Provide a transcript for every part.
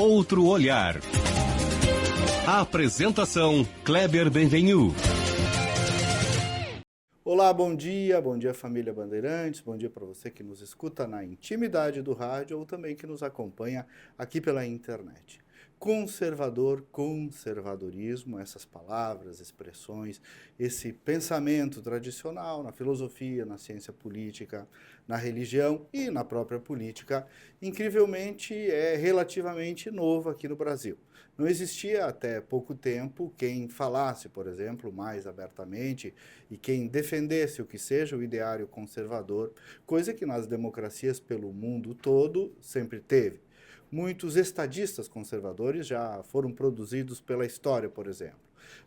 Outro olhar. A apresentação, Kleber Benvenu. Olá, bom dia família Bandeirantes, bom dia para você que nos escuta na intimidade do rádio ou também que nos acompanha aqui pela internet. Conservador, conservadorismo, essas palavras, expressões, esse pensamento tradicional na filosofia, na ciência política, na religião e na própria política, incrivelmente é relativamente novo aqui no Brasil. Não existia até pouco tempo quem falasse, por exemplo, mais abertamente e quem defendesse o que seja o ideário conservador, coisa que nas democracias pelo mundo todo sempre teve. Muitos estadistas conservadores já foram produzidos pela história, por exemplo.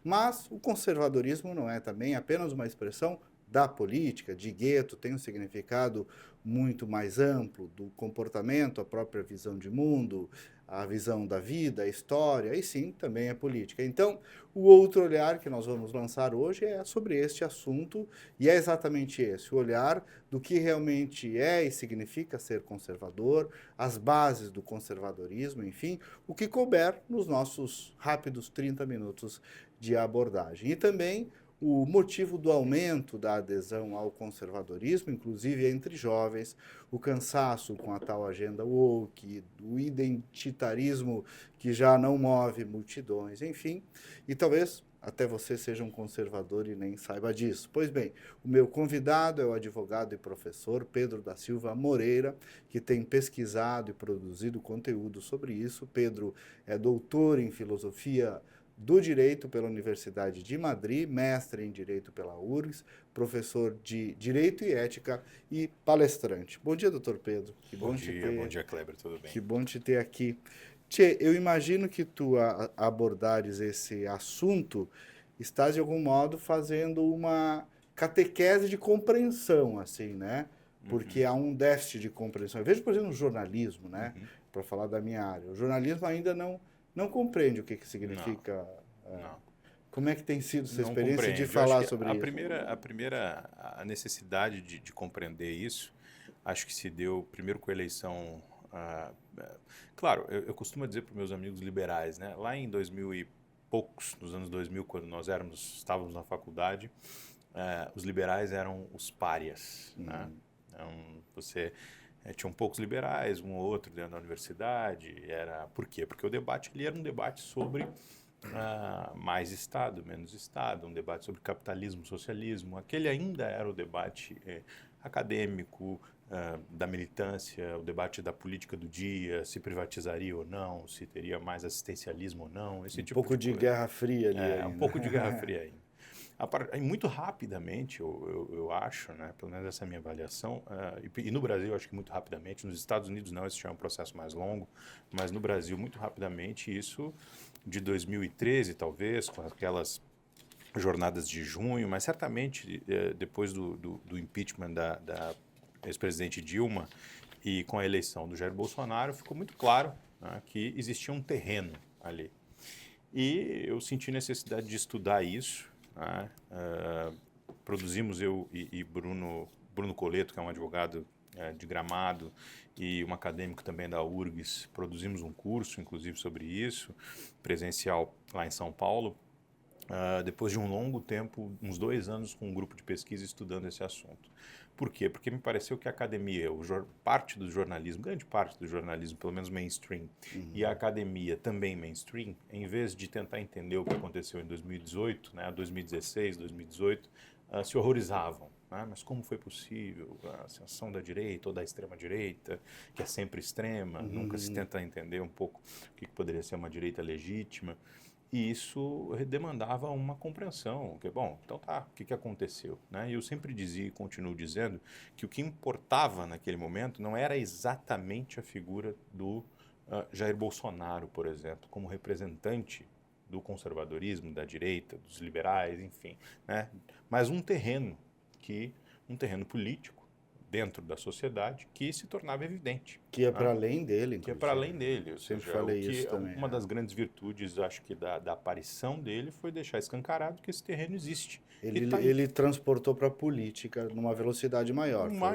Mas o conservadorismo não é também apenas uma expressão da política, de gueto, tem um significado muito mais amplo do comportamento, a própria visão de mundo, a visão da vida, a história, e sim, também é política. Então, o outro olhar que nós vamos lançar hoje é sobre este assunto, e é exatamente esse, o olhar do que realmente é e significa ser conservador, as bases do conservadorismo, enfim, o que couber nos nossos rápidos 30 minutos de abordagem. E também o motivo do aumento da adesão ao conservadorismo, inclusive entre jovens, o cansaço com a tal agenda woke, o identitarismo que já não move multidões, enfim, e talvez até você seja um conservador e nem saiba disso. Pois bem, o meu convidado é o advogado e professor Pedro da Silva Moreira, que tem pesquisado e produzido conteúdo sobre isso. Pedro é doutor em filosofia do Direito pela Universidade de Madrid, mestre em Direito pela URGS, professor de Direito e Ética e palestrante. Bom dia, doutor Pedro. Que bom te ter. Bom dia, Kleber, tudo bem? Que bom te ter aqui. Tchê, eu imagino que tu, abordares esse assunto, estás de algum modo fazendo uma catequese de compreensão, assim, né? Porque há um déficit de compreensão. Eu vejo, por exemplo, no jornalismo, né? Para falar da minha área. O jornalismo ainda não compreende o que significa. Não. Como é que tem sido essa experiência compreende. de falar sobre a isso? A necessidade de compreender isso, acho que se deu primeiro com a eleição. Claro, eu costumo dizer para os meus amigos liberais, né? Lá em 2000 e poucos, nos anos 2000, quando nós estávamos na faculdade, os liberais eram os párias, né? Então, tinham poucos liberais, um ou outro dentro da universidade. Por quê? Porque o debate ali era um debate sobre mais Estado, menos Estado, um debate sobre capitalismo, socialismo. Aquele ainda era o debate acadêmico, da militância, o debate da política do dia, se privatizaria ou não, se teria mais assistencialismo ou não. Esse tipo pouco de Guerra Fria ali ainda. Um pouco de Guerra Fria ainda. Muito rapidamente, eu acho, né, pelo menos essa é a minha avaliação, e no Brasil eu acho que muito rapidamente, nos Estados Unidos não, esse já é um processo mais longo, mas no Brasil muito rapidamente, isso de 2013 talvez, com aquelas jornadas de junho, mas certamente depois do impeachment da ex-presidente Dilma e com a eleição do Jair Bolsonaro, ficou muito claro, né, que existia um terreno ali. E eu senti necessidade de estudar isso. Produzimos eu e Bruno Coleto, que é um advogado de Gramado e um acadêmico também da URGS, produzimos um curso, inclusive, sobre isso, presencial lá em São Paulo, depois de um longo tempo, uns 2 anos, com um grupo de pesquisa estudando esse assunto. Por quê? Porque me pareceu que a academia, parte do jornalismo, grande parte do jornalismo, pelo menos mainstream, e a academia também mainstream, em vez de tentar entender o que aconteceu em 2018, né, 2016, 2018, se horrorizavam. Né? Mas como foi possível a ascensão da direita ou da extrema-direita, que é sempre extrema, nunca se tenta entender um pouco o que poderia ser uma direita legítima. E isso demandava uma compreensão, que bom, então tá, o que aconteceu? Né? E eu sempre dizia e continuo dizendo que o que importava naquele momento não era exatamente a figura do Jair Bolsonaro, por exemplo, como representante do conservadorismo, da direita, dos liberais, enfim, né? Mas um terreno político dentro da sociedade que se tornava evidente. Que é para além dele, inclusive. Que é para além dele. Ou sempre seja, falei isso também. Uma das grandes virtudes, acho que, da aparição dele foi deixar escancarado que esse terreno existe. Ele transportou para a política numa velocidade maior. Uma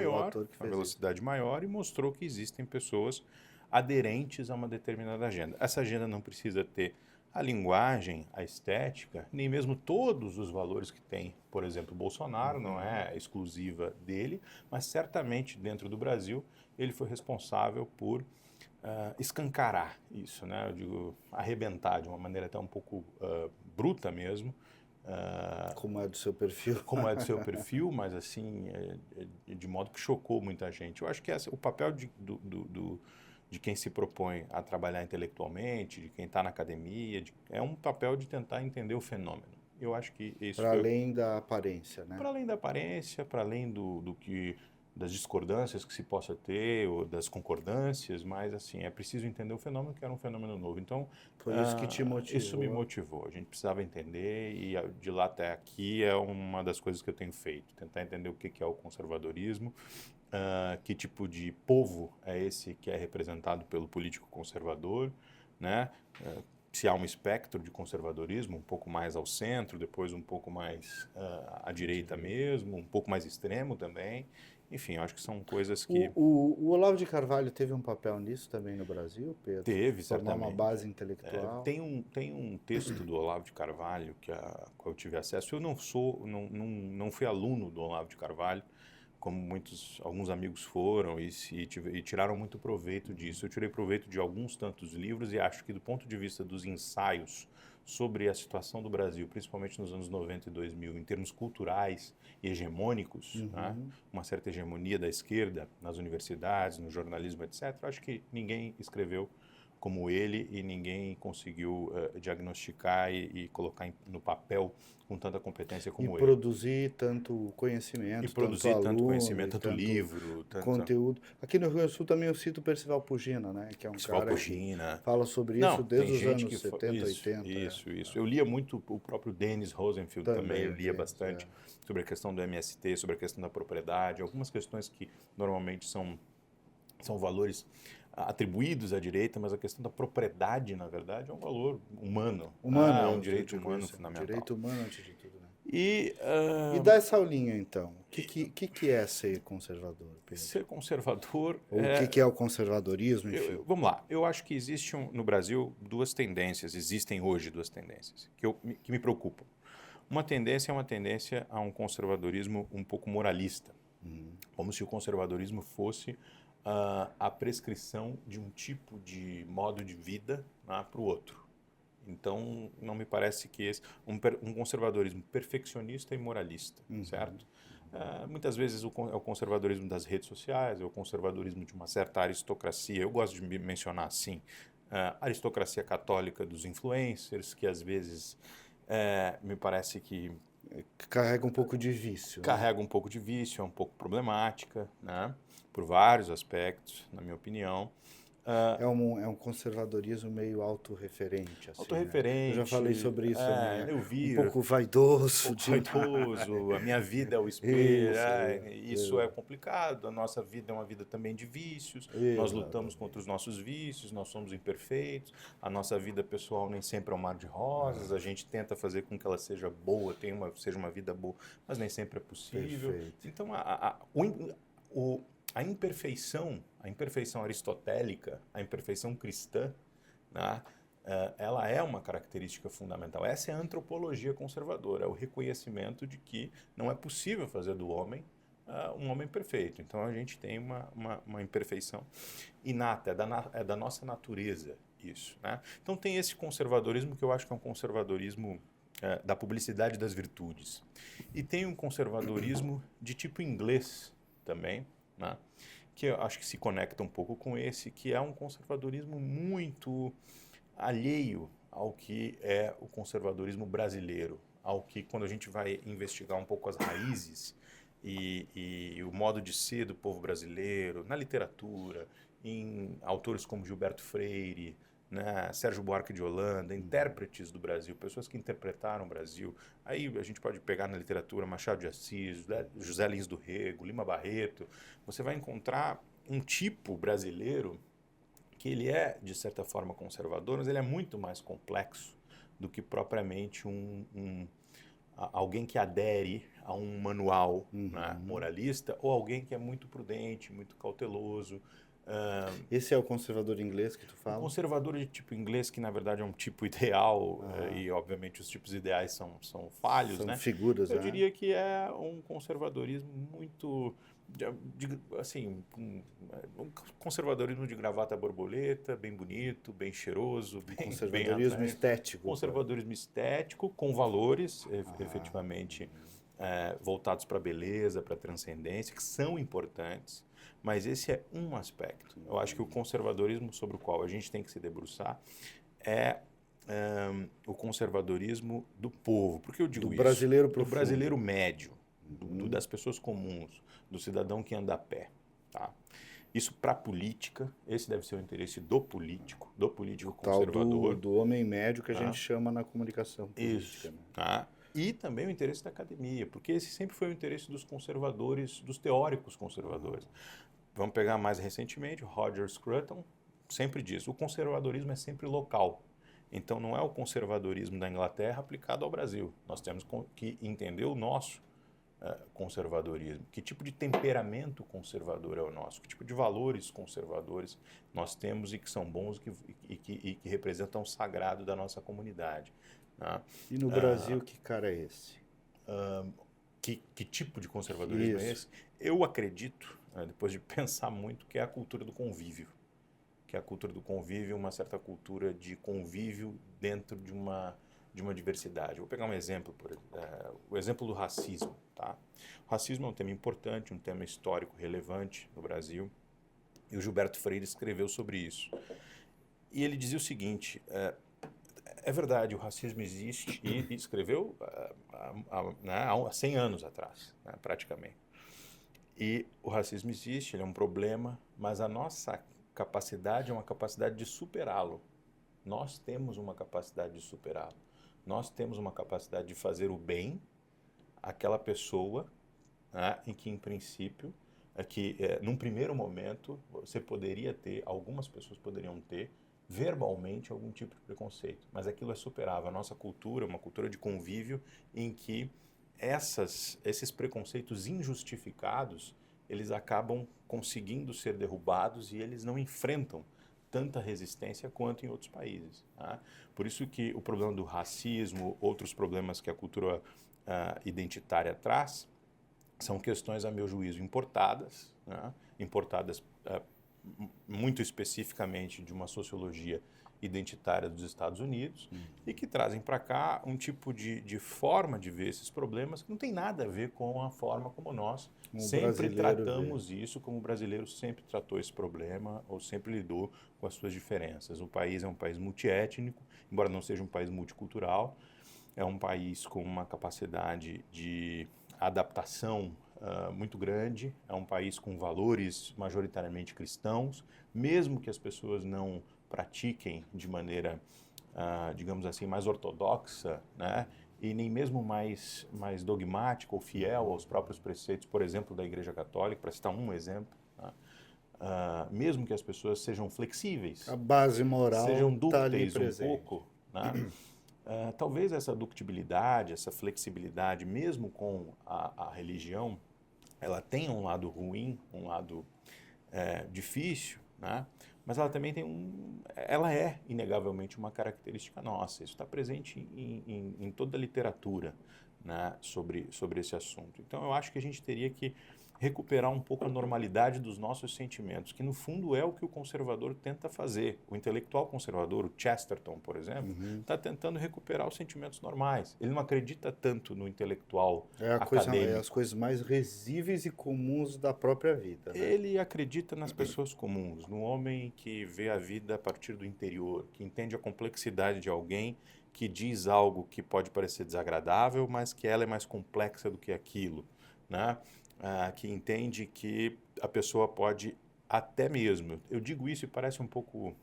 velocidade maior, e mostrou que existem pessoas aderentes a uma determinada agenda. Essa agenda não precisa ter a linguagem, a estética, nem mesmo todos os valores que tem. Por exemplo, Bolsonaro não é exclusiva dele, mas certamente dentro do Brasil ele foi responsável por escancarar isso, né? Eu digo, arrebentar de uma maneira até um pouco bruta mesmo. Como é do seu perfil. Como é do seu perfil, mas assim, de modo que chocou muita gente. Eu acho que o papel de quem se propõe a trabalhar intelectualmente, de quem está na academia, é um papel de tentar entender o fenômeno. Eu acho que isso para além da aparência, né? Para além da aparência, para além das discordâncias que se possa ter, ou das concordâncias, mas assim, é preciso entender o fenômeno, que era um fenômeno novo. Então, foi isso que te motivou? Isso me motivou. A gente precisava entender e de lá até aqui é uma das coisas que eu tenho feito. Tentar entender o que é o conservadorismo, que tipo de povo é esse que é representado pelo político conservador, né? Se há um espectro de conservadorismo, um pouco mais ao centro, depois um pouco mais à direita mesmo, um pouco mais extremo também. Enfim, eu acho que são coisas que... O Olavo de Carvalho teve um papel nisso também no Brasil, Pedro? Teve, formar certamente. Uma base intelectual? Tem um texto do Olavo de Carvalho que eu tive acesso. Eu não fui aluno do Olavo de Carvalho, como alguns amigos foram e tiraram muito proveito disso. Eu tirei proveito de alguns tantos livros e acho que do ponto de vista dos ensaios sobre a situação do Brasil, principalmente nos anos 90 e 2000, em termos culturais e hegemônicos, né? Uma certa hegemonia da esquerda nas universidades, no jornalismo, etc., acho que ninguém escreveu como ele e ninguém conseguiu diagnosticar e colocar no papel com tanta competência como ele. E produzir tanto conhecimento, e produzir tanto conhecimento, tanto livro, tanto conteúdo. Aqui no Rio Grande do Sul também eu cito o Percival Pugina, né? Que é um cara que fala sobre isso desde os anos 70, 80. Isso. Eu lia muito o próprio Dennis Rosenfield também, eu lia bastante sobre a questão do MST, sobre a questão da propriedade, algumas questões que normalmente são valores atribuídos à direita, mas a questão da propriedade, na verdade, é um valor humano. É um direito humano fundamental. Direito humano antes de tudo, né? E dá essa aulinha, então. O que é ser conservador, Pedro? Ser conservador... Ou o que é o conservadorismo, enfim? Vamos lá. Eu acho que existe no Brasil existem hoje duas tendências que me preocupam. Uma tendência é uma tendência a um conservadorismo um pouco moralista. Como se o conservadorismo fosse a prescrição de um tipo de modo de vida para o outro. Então, não me parece que um conservadorismo perfeccionista e moralista, certo? Muitas vezes é o conservadorismo das redes sociais, é o conservadorismo de uma certa aristocracia. Eu gosto de mencionar assim, a aristocracia católica dos influencers, que às vezes me parece que carrega um pouco de vício. Carrega um pouco de vício, é um pouco problemática, né? Por vários aspectos, na minha opinião. É um conservadorismo meio autorreferente. Assim, autorreferente. Né? Eu já falei sobre isso. Eu vi. Um pouco vaidoso. A minha vida é o espelho. Isso é complicado. A nossa vida é uma vida também de vícios. Nós lutamos contra os nossos vícios, nós somos imperfeitos. A nossa vida pessoal nem sempre é um mar de rosas. A gente tenta fazer com que ela seja boa, seja uma vida boa, mas nem sempre é possível. Perfeito. Então, a imperfeição aristotélica, a imperfeição cristã, né, ela é uma característica fundamental. Essa é a antropologia conservadora, é o reconhecimento de que não é possível fazer do homem um homem perfeito. Então a gente tem uma imperfeição inata, é da nossa natureza isso. Né? Então tem esse conservadorismo que eu acho que é um conservadorismo da publicidade das virtudes. E tem um conservadorismo de tipo inglês também, né? Que eu acho que se conecta um pouco com esse, que é um conservadorismo muito alheio ao que é o conservadorismo brasileiro, ao que, quando a gente vai investigar um pouco as raízes e o modo de ser do povo brasileiro, na literatura, em autores como Gilberto Freire, né, Sérgio Buarque de Holanda, intérpretes do Brasil, pessoas que interpretaram o Brasil. Aí a gente pode pegar na literatura Machado de Assis, José Lins do Rego, Lima Barreto. Você vai encontrar um tipo brasileiro que ele é, de certa forma, conservador, mas ele é muito mais complexo do que propriamente alguém que adere a um manual né, moralista ou alguém que é muito prudente, muito cauteloso, Esse é o conservador inglês que tu O fala? conservador de tipo inglês, que na verdade é um tipo ideal, e obviamente os tipos ideais são falhos, São né? figuras, Eu né? diria que é um conservadorismo muito, assim, um conservadorismo de gravata borboleta, bem bonito, bem cheiroso, bem Conservadorismo atraente. estético. Conservadorismo estético, com valores efetivamente voltados para a beleza, para a transcendência, que são importantes, mas esse é um aspecto. Eu acho que o conservadorismo sobre o qual a gente tem que se debruçar é o conservadorismo do povo. Por que eu digo Do isso? brasileiro Do profundo. brasileiro médio, das pessoas comuns, do cidadão que anda a pé. Tá? Isso para a política, esse deve ser o interesse do político Tal conservador. do homem médio que a gente chama na comunicação política. Isso. Né? Tá? E também o interesse da academia, porque esse sempre foi o interesse dos conservadores, dos teóricos conservadores. Vamos pegar mais recentemente, Roger Scruton sempre diz, o conservadorismo é sempre local. Então não é o conservadorismo da Inglaterra aplicado ao Brasil. Nós temos que entender o nosso conservadorismo. Que tipo de temperamento conservador é o nosso? Que tipo de valores conservadores nós temos e que são bons e que representam o sagrado da nossa comunidade. Né? E no Brasil, que cara é esse? Que tipo de conservadorismo é esse? Eu acredito, depois de pensar muito, que é a cultura do convívio. Que é a cultura do convívio, uma certa cultura de convívio dentro de uma diversidade. Vou pegar um exemplo, o exemplo do racismo. Tá? O racismo é um tema importante, um tema histórico relevante no Brasil, e o Gilberto Freire escreveu sobre isso. E ele dizia o seguinte, é verdade, o racismo existe, e escreveu há 100 anos atrás, né, praticamente. E o racismo existe, ele é um problema, mas a nossa capacidade é uma capacidade de superá-lo. Nós temos uma capacidade de superá-lo. Nós temos uma capacidade de fazer o bem àquela pessoa, né, em que, em princípio, num primeiro momento, você poderia ter, algumas pessoas poderiam ter, verbalmente, algum tipo de preconceito. Mas aquilo é superável. A nossa cultura é uma cultura de convívio em que esses preconceitos injustificados, eles acabam conseguindo ser derrubados e eles não enfrentam tanta resistência quanto em outros países. Tá? Por isso que o problema do racismo, outros problemas que a cultura identitária traz, são questões, a meu juízo, importadas, né? Importadas muito especificamente de uma sociologia identitária dos Estados Unidos e que trazem para cá um tipo de forma de ver esses problemas que não tem nada a ver com a forma como nós sempre tratamos isso, como o brasileiro sempre tratou esse problema ou sempre lidou com as suas diferenças. O país é um país multiétnico, embora não seja um país multicultural, é um país com uma capacidade de adaptação muito grande, é um país com valores majoritariamente cristãos, mesmo que as pessoas não pratiquem de maneira, digamos assim, mais ortodoxa, né? E nem mesmo mais dogmática ou fiel aos próprios preceitos, por exemplo, da Igreja Católica, para citar um exemplo, né? Mesmo que as pessoas sejam flexíveis, a base moral sejam tá ali dúcteis um presente. pouco, né? Talvez essa ductibilidade, essa flexibilidade, mesmo com a religião, ela tenha um lado ruim, um lado difícil, né? Mas ela também ela é inegavelmente uma característica nossa. Isso está presente em toda a literatura, né, sobre esse assunto. Então eu acho que a gente teria que recuperar um pouco a normalidade dos nossos sentimentos, que no fundo é o que o conservador tenta fazer. O intelectual conservador, o Chesterton, por exemplo, está tentando recuperar os sentimentos normais. Ele não acredita tanto no intelectual acadêmico. As coisas mais risíveis e comuns da própria vida. Né? Ele acredita nas pessoas comuns, no homem que vê a vida a partir do interior, que entende a complexidade de alguém, que diz algo que pode parecer desagradável, mas que ela é mais complexa do que aquilo, né? Que entende que a pessoa pode até mesmo, eu digo isso e parece um pouco,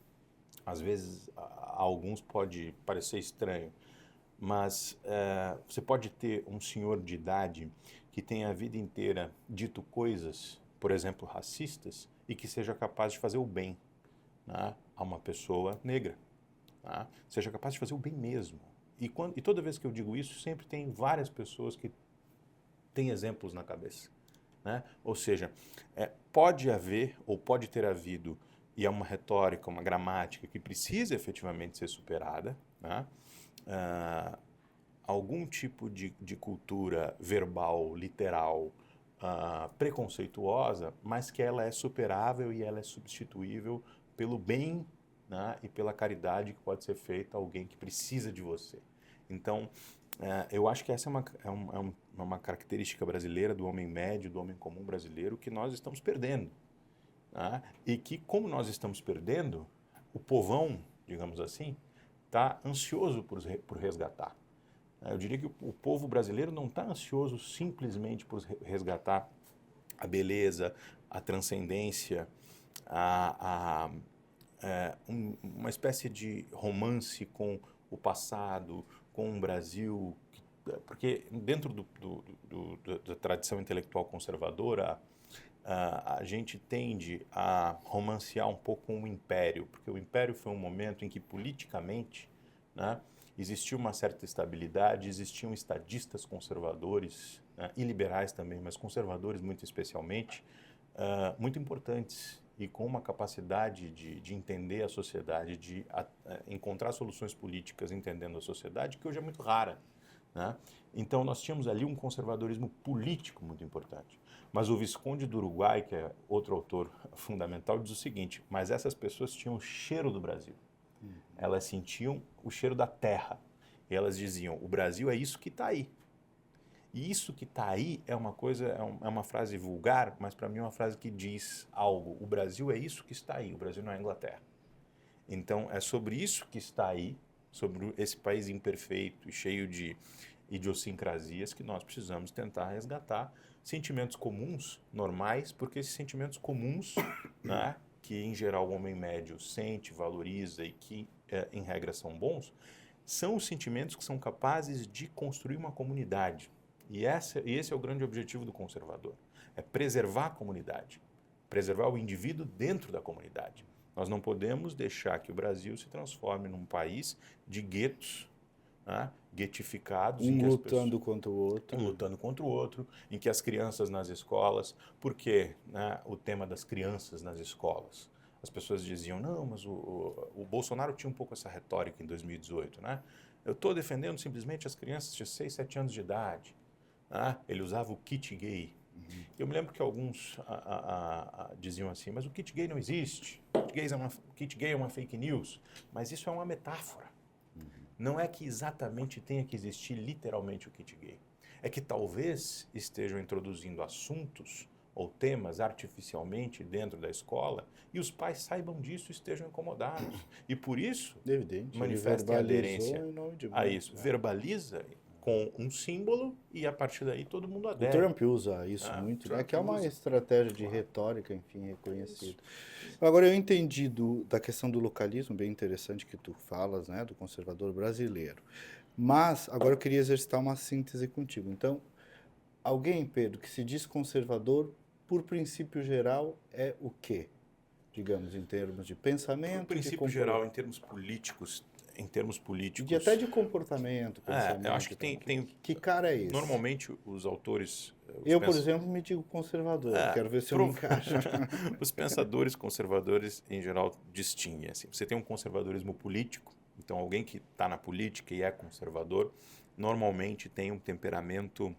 às vezes a alguns pode parecer estranho, mas você pode ter um senhor de idade que tenha a vida inteira dito coisas, por exemplo, racistas, e que seja capaz de fazer o bem, né, a uma pessoa negra. Tá? Seja capaz de fazer o bem mesmo. E toda vez que eu digo isso, sempre tem várias pessoas que têm exemplos na cabeça. né? Ou seja, pode haver ou pode ter havido, e é uma retórica, uma gramática que precisa efetivamente ser superada, né? Algum tipo de cultura verbal, literal, preconceituosa, mas que ela é superável e ela é substituível pelo bem, né, e pela caridade que pode ser feita a alguém que precisa de você. Então, eu acho que essa é uma característica brasileira do homem médio, do homem comum brasileiro, que nós estamos perdendo. Né? E que, como nós estamos perdendo, o povão, digamos assim, está ansioso por resgatar. Eu diria que o povo brasileiro não está ansioso simplesmente por resgatar a beleza, a transcendência, uma espécie de romance com o passado, com o Brasil, porque dentro da tradição intelectual conservadora, a gente tende a romancear um pouco com o Império, porque o Império foi um momento em que politicamente, né, existia uma certa estabilidade, existiam estadistas conservadores, né, e liberais também, mas conservadores muito especialmente, muito importantes e com uma capacidade de entender a sociedade, de encontrar soluções políticas entendendo a sociedade, que hoje é muito rara. Né? Então nós tínhamos ali um conservadorismo político muito importante. Mas o Visconde do Uruguai, que é outro autor fundamental, diz o seguinte: mas essas pessoas tinham o cheiro do Brasil. Elas sentiam o cheiro da terra. E elas diziam: o Brasil é isso que está aí. E isso que está aí é uma coisa, é uma frase vulgar, mas para mim é uma frase que diz algo. O Brasil é isso que está aí. O Brasil não é a Inglaterra. Então é sobre isso que está aí, sobre esse país imperfeito e cheio de idiosincrasias, que nós precisamos tentar resgatar sentimentos comuns, normais, porque esses sentimentos comuns, né, que em geral o homem médio sente, valoriza e que em regra são bons, são os sentimentos que são capazes de construir uma comunidade. E esse é o grande objetivo do conservador, é preservar a comunidade, preservar o indivíduo dentro da comunidade. Nós não podemos deixar que o Brasil se transforme num país de guetos, né, guetificados. Um lutando contra o outro. Lutando contra o outro, em que as crianças nas escolas... Por que, né, o tema das crianças nas escolas? As pessoas diziam: não, mas o Bolsonaro tinha um pouco essa retórica em 2018. Né? Eu estou defendendo simplesmente as crianças de 6, 7 anos de idade. Né? Ele usava o kit gay. Eu me lembro que alguns diziam assim: mas o kit gay não existe, o kit gay é uma fake news. Mas isso é uma metáfora. Não é que exatamente tenha que existir literalmente o kit gay. É que talvez estejam introduzindo assuntos ou temas artificialmente dentro da escola e os pais saibam disso e estejam incomodados. E por isso manifestem aderência a isso. Verbaliza com um símbolo e a partir daí todo mundo adere. O Trump usa isso muito, né? Que é uma estratégia de retórica, enfim, reconhecida. Agora, eu entendi da questão do localismo, bem interessante que tu falas, né? Do conservador brasileiro. Mas, agora eu queria exercitar uma síntese contigo. Então, alguém, Pedro, que se diz conservador, por princípio geral, é o quê? Digamos, em termos de pensamento... Por princípio geral, em termos políticos... E até de comportamento, eu acho que tem... Que cara é esse? Normalmente, os autores... Por exemplo, me digo conservador. Quero ver se eu me encaixo. Os pensadores conservadores, em geral, distinguem. Assim. Você tem um conservadorismo político. Então, alguém que está na política e é conservador, normalmente tem um temperamento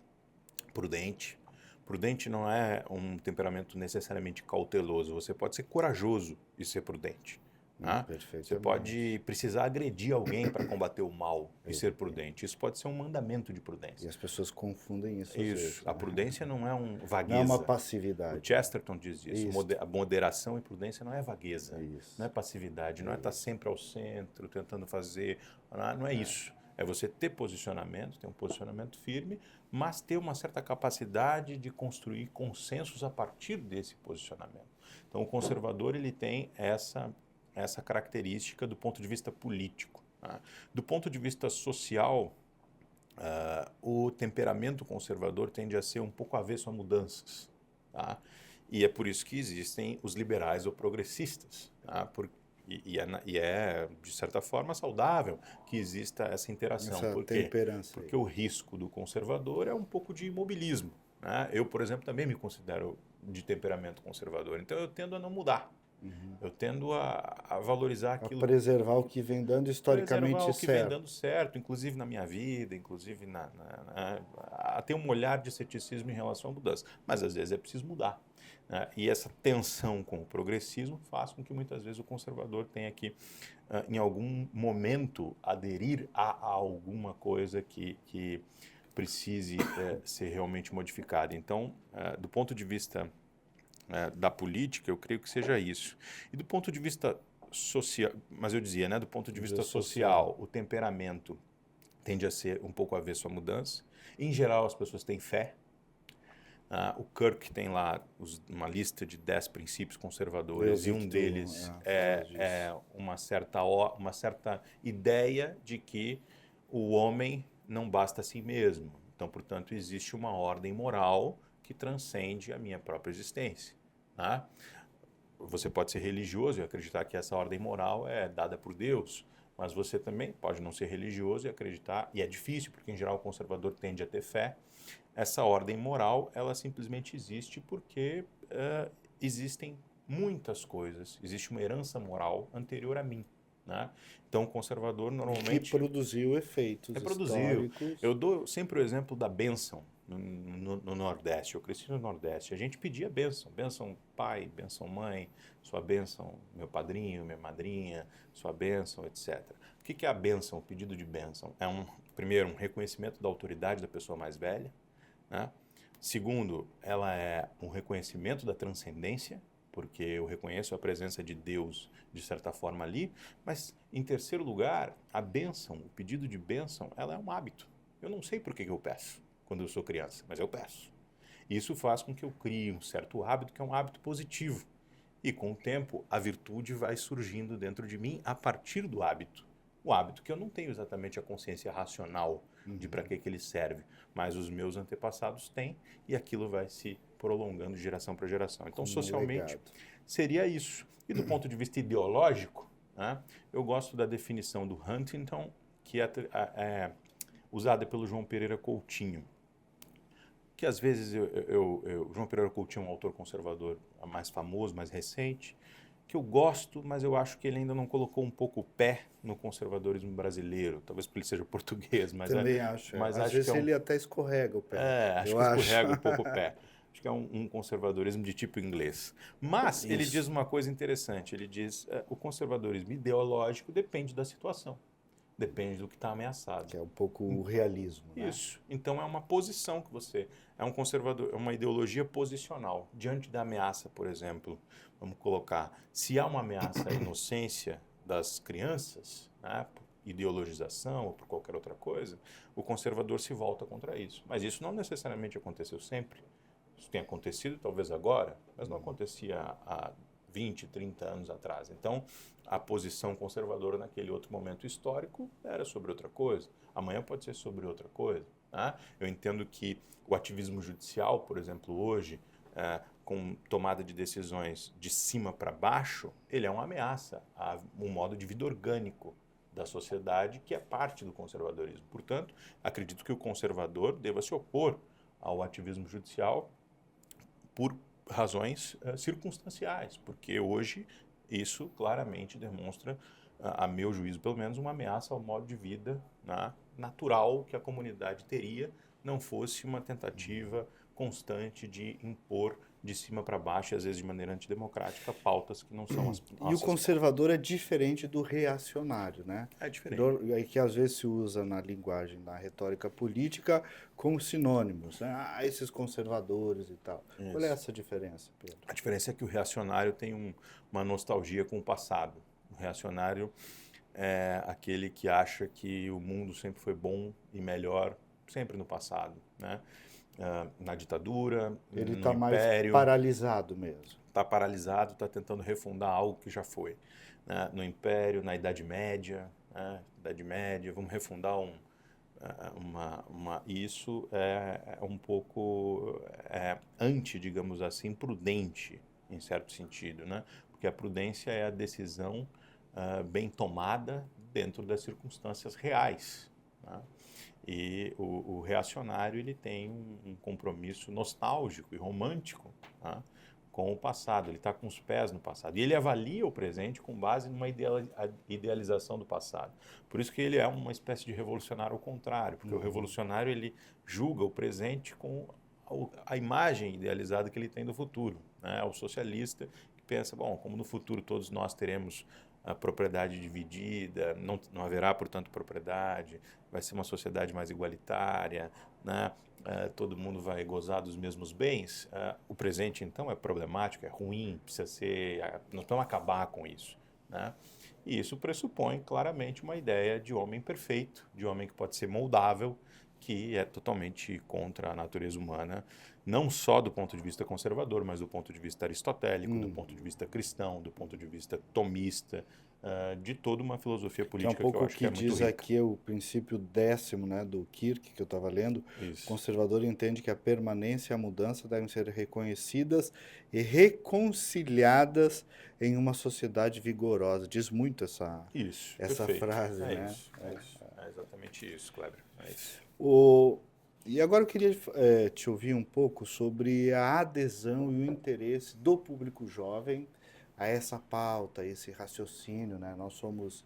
prudente. Prudente não é um temperamento necessariamente cauteloso. Você pode ser corajoso e ser prudente. Você pode precisar agredir alguém para combater o mal e ser prudente. Isso pode ser um mandamento de prudência. E as pessoas confundem isso. Isso. A prudência não é um vagueza. Não é uma passividade. O Chesterton diz isso. A moderação e prudência não é vagueza. Isso. Não é passividade. Não é estar sempre ao centro, tentando fazer. Não é isso. É você ter posicionamento, ter um posicionamento firme, mas ter uma certa capacidade de construir consensos a partir desse posicionamento. Então, o conservador ele tem essa característica do ponto de vista político. Tá? Do ponto de vista social, o temperamento conservador tende a ser um pouco avesso a mudanças. Tá? E é por isso que existem os liberais ou progressistas. Tá? E é, de certa forma, saudável que exista essa interação. Essa temperança. Porque o risco do conservador é um pouco de imobilismo. né? Eu, por exemplo, também me considero de temperamento conservador, então eu tendo a não mudar. Eu tendo a valorizar A aquilo. preservar o que vem dando historicamente Preservar o que certo. vem dando certo, inclusive na minha vida, inclusive a ter um olhar de ceticismo em relação à mudança. Mas às vezes é preciso mudar, né? E essa tensão com o progressismo faz com que muitas vezes o conservador tenha que, em algum momento, aderir a alguma coisa que precise ser realmente modificada. Então, do ponto de vista da política, eu creio que seja isso. E do ponto de vista social, mas eu dizia, né, do ponto de vista social, o temperamento tende a ser um pouco avesso à mudança. Em geral, as pessoas têm fé. O Kirk tem lá uma lista de 10 princípios conservadores e um deles é uma certa ideia de que o homem não basta a si mesmo. Então, portanto, existe uma ordem moral que transcende a minha própria existência. Né? Você pode ser religioso e acreditar que essa ordem moral é dada por Deus, mas você também pode não ser religioso e acreditar, e é difícil, porque em geral o conservador tende a ter fé. Essa ordem moral, ela simplesmente existe porque existem muitas coisas, existe uma herança moral anterior a mim. Né? Então, o conservador normalmente... Que produziu efeitos históricos. Eu dou sempre o exemplo da bênção no Nordeste. Eu cresci no Nordeste. A gente pedia bênção. Bênção pai, bênção mãe, sua bênção meu padrinho, minha madrinha, sua bênção, etc. O que é a bênção, o pedido de bênção? É, primeiro, um reconhecimento da autoridade da pessoa mais velha. Né? Segundo, ela é um reconhecimento da transcendência, porque eu reconheço a presença de Deus, de certa forma, ali. Mas, em terceiro lugar, a bênção, o pedido de bênção, ela é um hábito. Eu não sei por que eu peço quando eu sou criança, mas eu peço. Isso faz com que eu crie um certo hábito, que é um hábito positivo. E, com o tempo, a virtude vai surgindo dentro de mim a partir do hábito. O hábito que eu não tenho exatamente a consciência racional de para que ele serve, mas os meus antepassados têm, e aquilo vai se prolongando de geração para geração. Então, socialmente, seria isso. E do ponto de vista ideológico, né, eu gosto da definição do Huntington, que é usada pelo João Pereira Coutinho, que às vezes João Pereira Coutinho é um autor conservador mais famoso, mais recente, que eu gosto, mas eu acho que ele ainda não colocou um pouco o pé no conservadorismo brasileiro, talvez porque ele seja português, mas também acho. Mas às acho vezes que ele até escorrega o pé. Acho que escorrega um pouco o pé. Acho que é um conservadorismo de tipo inglês. Mas ele diz uma coisa interessante, ele diz o conservadorismo ideológico depende da situação, depende do que está ameaçado. Que é um pouco o realismo. Isso. Né? Então é uma posição que você... É um conservador, é uma ideologia posicional. Diante da ameaça, por exemplo, vamos colocar, se há uma ameaça à inocência das crianças, né, ideologização ou por qualquer outra coisa, o conservador se volta contra isso. Mas isso não necessariamente aconteceu sempre. Isso tem acontecido talvez agora, mas não acontecia há 20, 30 anos atrás. Então, a posição conservadora naquele outro momento histórico era sobre outra coisa. Amanhã pode ser sobre outra coisa. Né? Eu entendo que o ativismo judicial, por exemplo, hoje, com tomada de decisões de cima para baixo, ele é uma ameaça a um modo de vida orgânico da sociedade que é parte do conservadorismo. Portanto, acredito que o conservador deva se opor ao ativismo judicial por razões circunstanciais, porque hoje isso claramente demonstra, a meu juízo pelo menos, uma ameaça ao modo de vida natural que a comunidade teria, não fosse uma tentativa constante de impor de cima para baixo, e às vezes de maneira antidemocrática, pautas que não são as nossas. E o conservador é diferente do reacionário, né? É diferente. É que às vezes se usa na linguagem, na retórica política, com sinônimos, né? Esses conservadores e tal. Isso. Qual é essa diferença, Pedro? A diferença é que o reacionário tem uma nostalgia com o passado. O reacionário é aquele que acha que o mundo sempre foi bom e melhor, sempre no passado, né? Na ditadura, ele no está mais paralisado mesmo. Está paralisado, está tentando refundar algo que já foi. Né? No Império, na Idade Média, né? Idade Média, vamos refundar isso é um pouco digamos assim, prudente, em certo sentido, né? Porque a prudência é a decisão bem tomada dentro das circunstâncias reais. Né? E o reacionário ele tem um compromisso nostálgico e romântico, tá, com o passado. Ele está com os pés no passado. E ele avalia o presente com base numa idealização do passado. Por isso que ele é uma espécie de revolucionário ao contrário, porque o revolucionário ele julga o presente com a imagem idealizada que ele tem do futuro, né? O socialista que pensa, bom, como no futuro todos nós teremos a propriedade dividida, não haverá, portanto, propriedade, vai ser uma sociedade mais igualitária, né? Todo mundo vai gozar dos mesmos bens. O presente, então, é problemático, é ruim, precisa ser... Nós vamos acabar com isso, né? E isso pressupõe claramente uma ideia de homem perfeito, de homem que pode ser moldável, que é totalmente contra a natureza humana, não só do ponto de vista conservador, mas do ponto de vista aristotélico, do ponto de vista cristão, do ponto de vista tomista, de toda uma filosofia política que é um pouco que eu acho que é muito diz rica. aqui o princípio 10º, né, do Kirk, que eu estava lendo. Isso. O conservador entende que a permanência e a mudança devem ser reconhecidas e reconciliadas em uma sociedade vigorosa. Diz muito essa Perfeito. frase, É né? isso, é isso. É exatamente isso, Kleber. É isso. E agora eu queria te ouvir um pouco sobre a adesão e o interesse do público jovem a essa pauta, a esse raciocínio, né? Nós somos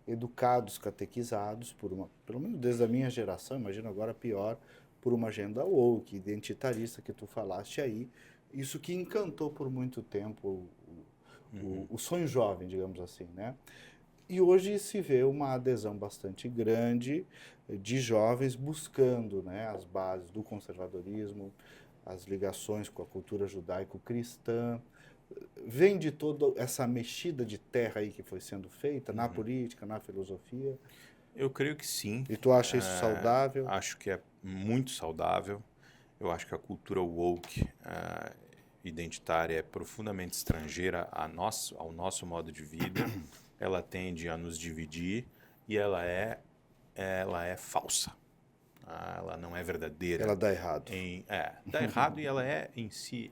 educados, catequizados, pelo menos desde a minha geração, imagino agora pior, por uma agenda woke, identitarista que tu falaste aí. Isso que encantou por muito tempo o sonho jovem, digamos assim, né? E hoje se vê uma adesão bastante grande de jovens buscando, né, as bases do conservadorismo, as ligações com a cultura judaico-cristã. Vem de toda essa mexida de terra aí que foi sendo feita na política, na filosofia? Eu creio que sim. E tu acha isso saudável? Acho que é muito saudável. Eu acho que a cultura woke identitária é profundamente estrangeira ao nosso modo de vida. Ela tende a nos dividir e ela é falsa. Ela não é verdadeira. Ela dá errado. Dá errado e ela é em si,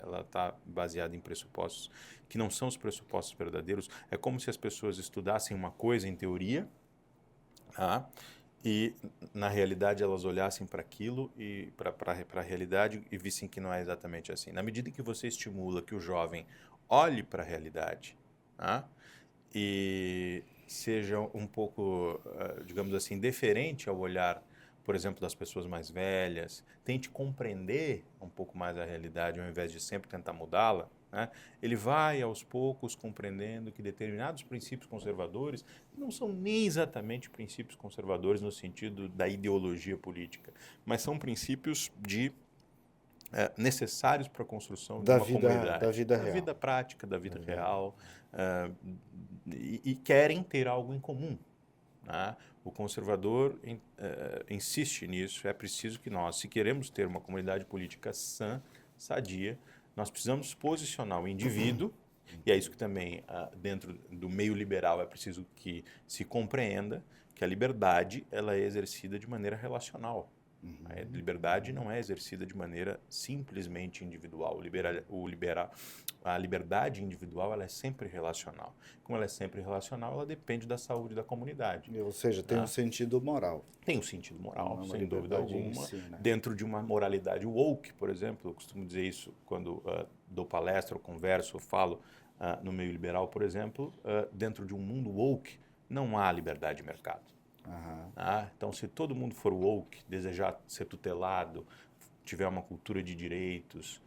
ela está baseada em pressupostos que não são os pressupostos verdadeiros. É como se as pessoas estudassem uma coisa em teoria, tá? E na realidade elas olhassem para aquilo e para a realidade e vissem que não é exatamente assim. Na medida que você estimula que o jovem olhe para a realidade, tá? E seja um pouco, digamos assim, deferente ao olhar, por exemplo, das pessoas mais velhas, tente compreender um pouco mais a realidade ao invés de sempre tentar mudá-la, né? Ele vai aos poucos compreendendo que determinados princípios conservadores não são nem exatamente princípios conservadores no sentido da ideologia política, mas são princípios necessários para a construção de uma comunidade. Da vida real. Da vida prática, da vida real, e querem ter algo em comum, né? O conservador insiste nisso. É preciso que nós, se queremos ter uma comunidade política sã, sadia, nós precisamos posicionar o indivíduo, e é isso que também, dentro do meio liberal, é preciso que se compreenda que a liberdade ela é exercida de maneira relacional. A liberdade não é exercida de maneira simplesmente individual. A liberdade individual ela é sempre relacional. Como ela é sempre relacional, ela depende da saúde da comunidade. Ou seja, tem um sentido moral. Tem um sentido moral, Não é sem dúvida alguma. Si, né? Dentro de uma moralidade woke, por exemplo, eu costumo dizer isso quando dou palestra, ou converso, ou falo no meio liberal, por exemplo, dentro de um mundo woke, não há liberdade de mercado. Então, se todo mundo for woke, desejar ser tutelado, tiver uma cultura de direitos,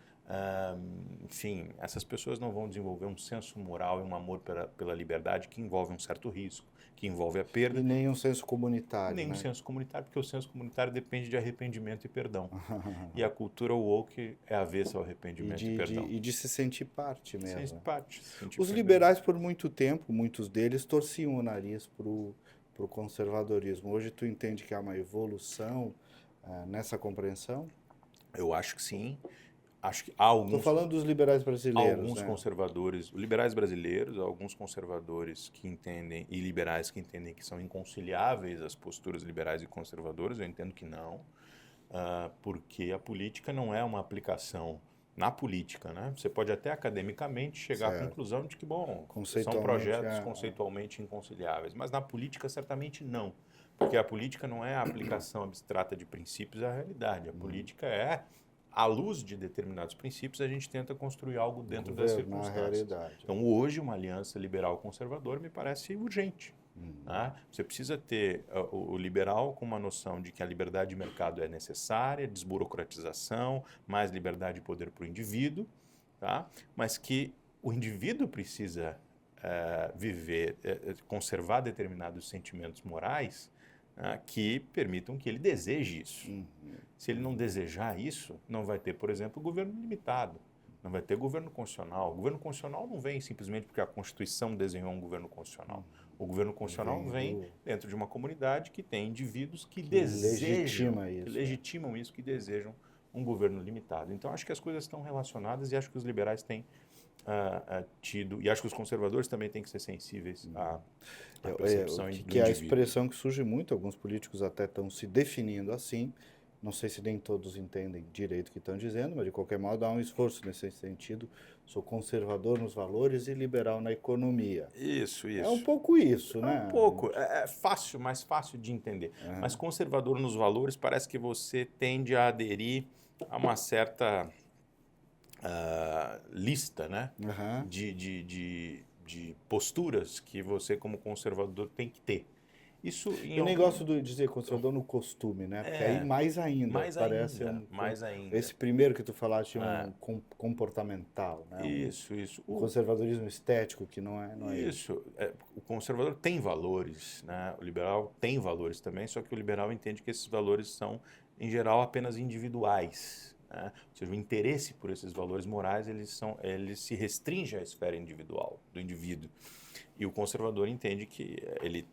enfim, essas pessoas não vão desenvolver um senso moral e um amor pela liberdade que envolve um certo risco, que envolve a perda. E nem um senso comunitário. Nem um né? senso comunitário, porque o senso comunitário depende de arrependimento e perdão. E a cultura woke é avessa ao arrependimento e perdão. E de se sentir parte mesmo. Se sentir Os liberais, por muito tempo, muitos deles, torciam o nariz para o conservadorismo. Hoje tu entende que há uma evolução nessa compreensão? Eu acho que sim. Acho que há alguns... Estou falando dos liberais brasileiros. Alguns conservadores, liberais brasileiros, alguns conservadores que entendem, e liberais que entendem que são inconciliáveis as posturas liberais e conservadoras, eu entendo que não, porque a política não é uma aplicação na política, né? Você pode até academicamente chegar à conclusão de que, bom, são projetos conceitualmente inconciliáveis, mas na política certamente não. Porque a política não é a aplicação abstrata de princípios à realidade. A política é, à luz de determinados princípios, a gente tenta construir algo dentro das circunstâncias. Realidade. Então, hoje, uma aliança liberal-conservador me parece urgente. Né? Você precisa ter o liberal com uma noção de que a liberdade de mercado é necessária, desburocratização, mais liberdade e poder para o indivíduo, tá? Mas que o indivíduo precisa conservar determinados sentimentos morais que permitam que ele deseje isso. Se ele não desejar isso, não vai ter, por exemplo, governo limitado, não vai ter governo constitucional. O governo constitucional não vem simplesmente porque a Constituição desenhou um governo constitucional. O governo constitucional vem dentro de uma comunidade que tem indivíduos que legitimam isso, que desejam um governo limitado. Então, acho que as coisas estão relacionadas e acho que os liberais têm tido, e acho que os conservadores também têm que ser sensíveis à percepção do que indivíduo. é a expressão que surge muito, alguns políticos até estão se definindo assim, não sei se nem todos entendem direito o que estão dizendo, mas de qualquer modo há um esforço nesse sentido, sou conservador nos valores e liberal na economia. Isso. É um pouco isso, né? Um pouco, é fácil, mais fácil de entender. Mas conservador nos valores parece que você tende a aderir a uma certa lista, né? De posturas que você, como conservador, tem que ter. Isso Eu nem gosto de dizer conservador no costume, né? Porque aí mais ainda parece mais ainda. Esse primeiro que tu falaste um comportamental, né? Isso. O conservadorismo estético que não é isso. O conservador tem valores, né? O liberal tem valores também, só que o liberal entende que esses valores são, em geral, apenas individuais. Né? Ou seja, o interesse por esses valores morais, eles se restringe à esfera individual, do indivíduo. E o conservador entende que ele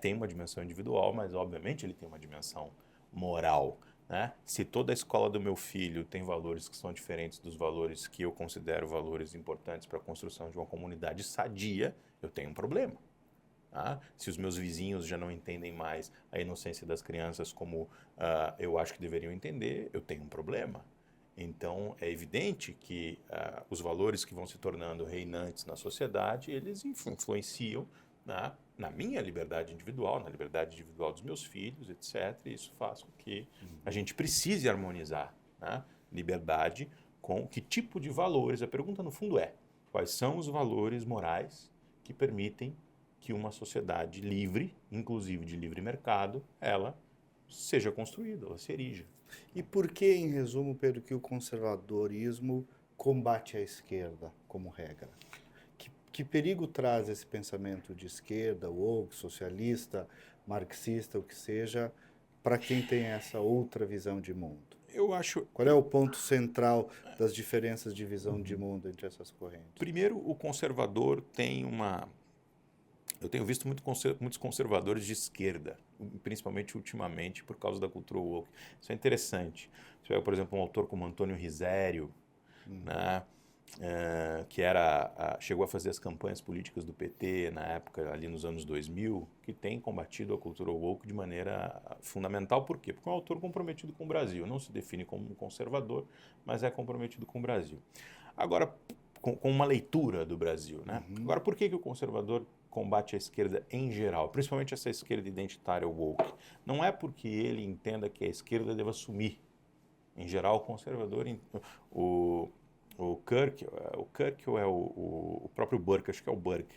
tem uma dimensão individual, mas obviamente ele tem uma dimensão moral. Né? Se toda a escola do meu filho tem valores que são diferentes dos valores que eu considero valores importantes para a construção de uma comunidade sadia, eu tenho um problema. Tá? Se os meus vizinhos já não entendem mais a inocência das crianças como eu acho que deveriam entender, eu tenho um problema. Então, é evidente que os valores que vão se tornando reinantes na sociedade, eles influenciam na minha liberdade individual, na liberdade individual dos meus filhos, etc. E isso faz com que a gente precise harmonizar liberdade com que tipo de valores. A pergunta, no fundo, é quais são os valores morais que permitem que uma sociedade livre, inclusive de livre mercado, ela seja construída, ela se erija. E por que, em resumo, Pedro, que o conservadorismo combate a esquerda como regra? Que perigo traz esse pensamento de esquerda, woke, socialista, marxista, o que seja, para quem tem essa outra visão de mundo? Eu acho... Qual é o ponto central das diferenças de visão de mundo entre essas correntes? Primeiro, o conservador tem uma... Eu tenho visto muitos conservadores de esquerda, principalmente ultimamente, por causa da cultura woke. Isso é interessante. Você pega, por exemplo, um autor como Antônio Risério, né, que chegou a fazer as campanhas políticas do PT na época, ali nos anos 2000, que tem combatido a cultura woke de maneira fundamental. Por quê? Porque é um autor comprometido com o Brasil. Não se define como um conservador, mas é comprometido com o Brasil. Agora, com uma leitura do Brasil. Né? Agora, por que o conservador combate a esquerda em geral, principalmente essa esquerda identitária woke? Não é porque ele entenda que a esquerda deva sumir. Em geral, o conservador... O Kirk ou é o próprio Burke, acho que é o Burke,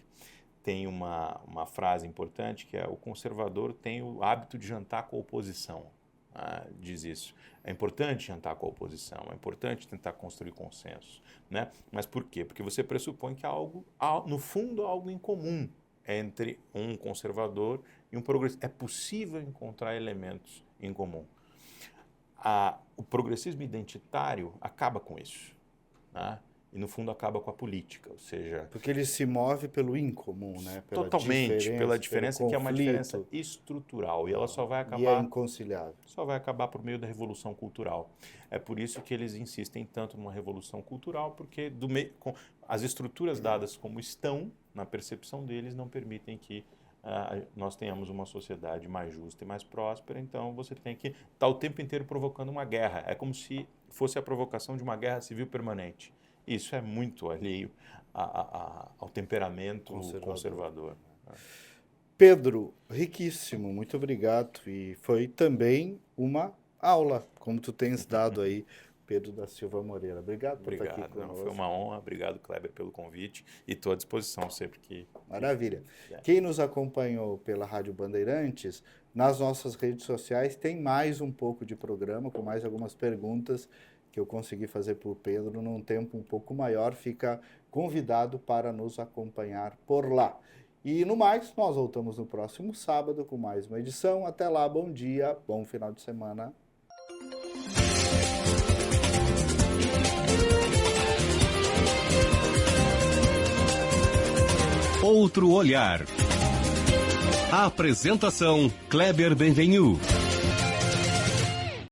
tem uma frase importante que é: o conservador tem o hábito de jantar com a oposição. Diz isso. É importante jantar com a oposição, é importante tentar construir consenso. Né? Mas por quê? Porque você pressupõe que no fundo, há algo em comum entre um conservador e um progressista. É possível encontrar elementos em comum. O progressismo identitário acaba com isso. E, no fundo, acaba com a política, ou seja... Porque ele se move pelo incomum, né? Totalmente, pela diferença que é uma diferença estrutural, e ela só vai acabar... E é inconciliável. Só vai acabar por meio da revolução cultural. É por isso que eles insistem tanto numa revolução cultural, porque as estruturas dadas como estão, na percepção deles, não permitem que nós tenhamos uma sociedade mais justa e mais próspera. Então, você tem que estar o tempo inteiro provocando uma guerra. É como se fosse a provocação de uma guerra civil permanente. Isso é muito alheio ao temperamento conservador. Pedro, riquíssimo, muito obrigado. E foi também uma aula, como tu tens dado aí, Pedro da Silva Moreira. Obrigado por estar aqui conosco. Foi uma honra. Obrigado, Kleber, pelo convite. E estou à disposição sempre que... Maravilha. Quem nos acompanhou pela Rádio Bandeirantes, nas nossas redes sociais tem mais um pouco de programa, com mais algumas perguntas que eu consegui fazer por Pedro num tempo um pouco maior. Fica convidado para nos acompanhar por lá. E no mais, nós voltamos no próximo sábado com mais uma edição. Até lá, bom dia, bom final de semana. Outro olhar. Apresentação Kleber Benvenu.